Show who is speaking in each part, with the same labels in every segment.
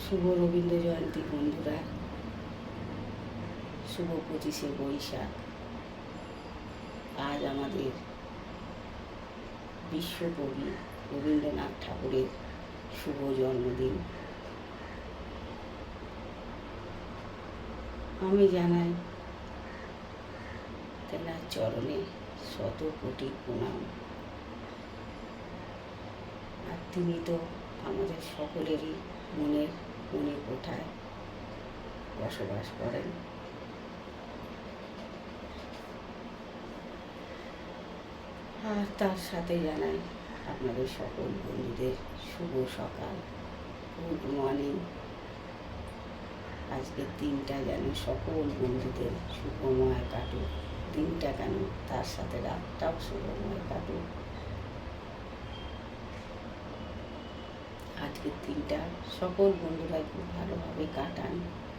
Speaker 1: শুভ রবীন্দ্র জয়ন্তী বন্ধুরা, শুভ 25শে বৈশাখ। আজ আমাদের বিশ্বকবি রবীন্দ্রনাথ ঠাকুরের শুভ জন্মদিন। আমি জানাই তেনার চরণে শত কোটি প্রণাম। আর তিনি তো আমাদের সকলেরই মনের মনে কোঠায় বসবাস করেন। আর তার সাথে জানাই আপনাদের সকল বন্ধুদের শুভ সকাল, গুড মর্নিং। আজকের দিনটা যেন সকল বন্ধুদের শুভময় কাটুক। দিনটা কেন, তার সাথে রাতটাও শুভময় কাটুক। আজকের দিনটা সকল বন্ধুরাই খুব ভালোভাবে কাটান,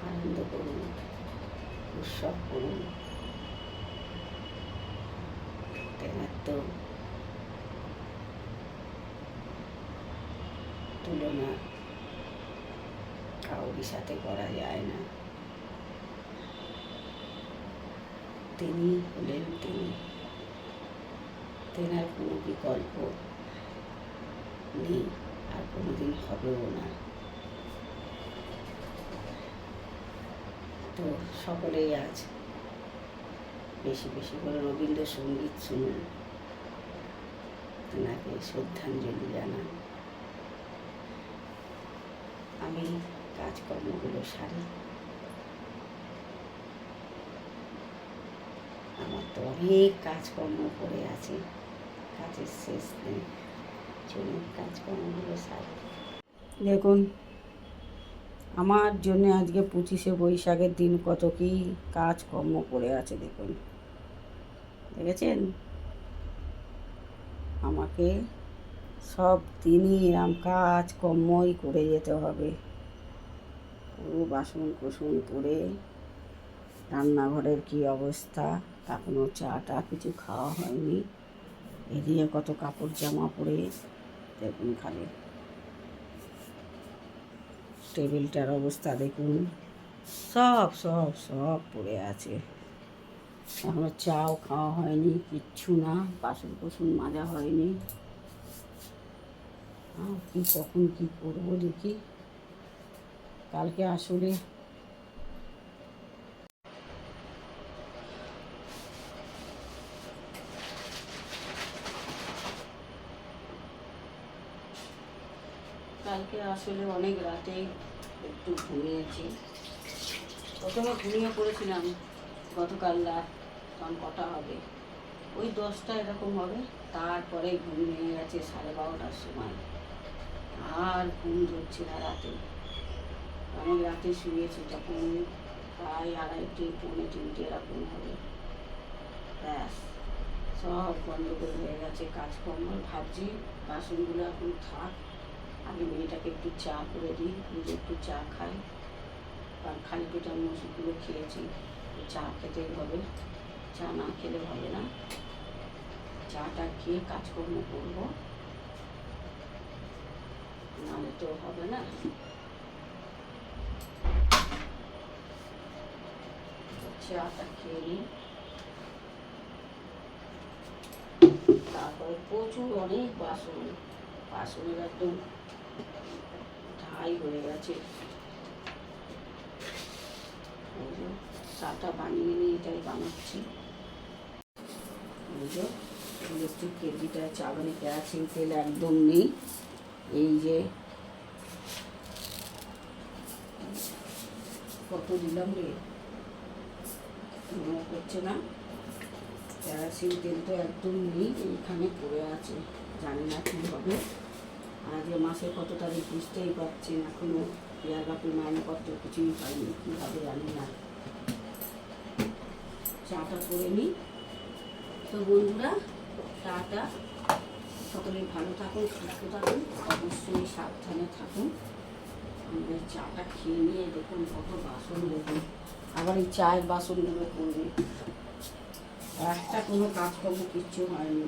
Speaker 1: আনন্দ করুন, উৎসব করুন। তেনার তো তুলনা কাউরি সাথে করা যায় না। তিনি হলেন তিনি, তেনার কোনো বিকল্প নেই, আর কোনোদিন হবেও না। তো সকলেই আজ বেশি বেশি করে রবীন্দ্রসঙ্গীত শুনুন, তেনাকে শ্রদ্ধাঞ্জলি জানান। আমি কাজকর্মগুলো সারি। আমার তো অনেক কাজকর্ম পড়ে আছে, কাজের শেষ নেই। চলুন কাজকর্মগুলো সারি। দেখুন, আমার জন্য আজকে 25শে বৈশাখের দিন কত কি কাজকর্ম পড়ে আছে। দেখুন, দেখেছেন? আমাকে সব দিনই এরম কাজকর্মই করে যেতে হবে। পুরো বাসন কোসন করে, রান্নাঘরের কি অবস্থা, এখনও চাটা কিছু খাওয়া হয়নি। এদিকে কত কাপড় জামা পরে, দেখুন খালি টেবিলটার অবস্থা দেখুন, সব সব সব পড়ে আছে। এখনো চাও খাওয়া হয়নি, কিচ্ছু না, বাসন কোসন মাজা হয়নি। কি কখন কি করবো দেখি। কালকে আসলে অনেক রাতে একটু ঘুমিয়েছি। প্রথমে ঘুমিয়ে পড়েছিলাম গতকাল রাত, তখন কটা হবে, ওই 10টা এরকম হবে। তারপরে ঘুম ভেঙে গেছে 12:30টার সময়। আর ঘুম ধরছে না রাতে, অনেক রাতে শুয়েছি, তখন প্রায় 2:30 পৌনে 3টে এরকম হবে। ব্যাস, সব গন্ডগোল হয়ে গেছে কাজকর্ম। ভাবছি বাসনগুলো এখন থাক, আগে মেয়েটাকে একটু চা করে দিই, নিজে একটু চা খাই। কারণ খালি পেটে আমি ওষুধগুলো খেয়েছি, চা খেতেই হবে, চা না খেলে হবে না। চাটা খেয়ে কাজকর্ম করবো, নাহলে তো হবে না। চাটা খেয়ে নিই, তারপরে প্রচুর অনেক বাসনের একদম ঠাই হয়ে গেছে। চাটা বানিয়ে নিয়ে এটাই বানাচ্ছি। এই যে ইলেকট্রিক কেটলিটা চালানি, কেরোসিন তেল একদম নেই। এই যে কত দিলাম রে, মনে করছে না। কেরোসিন তেল তো একদম নেই, এইখানে পড়ে আছে, জানি না কী হবে। আজকে মাসে কত তারিখ বুঝতেই পারছেন, এখনও পেয়ার বাপি মাইনেপত্র কিছুই পাইনি, কী হবে জানি না। চাটা করে নিই। তো বন্ধুরা, টাটা, সকলেই ভালো থাকুন, সুস্থ থাকুন, অবশ্যই সাবধানে থাকুন। আমাদের চাটা খেয়ে নিয়ে দেখুন কত বাসন, দেখুন আবার এই চায়ের বাসনগুলো করবে। একটা কোনো কাজকর্ম কিচ্ছু হয়নি,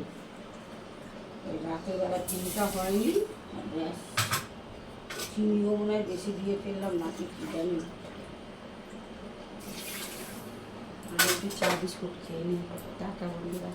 Speaker 1: ওই রাতের বেলা চিন্তা হয়নি। ব্যাস চিনিও মনে হয় বেশি দিয়ে ফেললাম নাকি কি জানি। আর একটু চা বিস্কুট খেয়ে নিই। টাটা বন্ধুরা।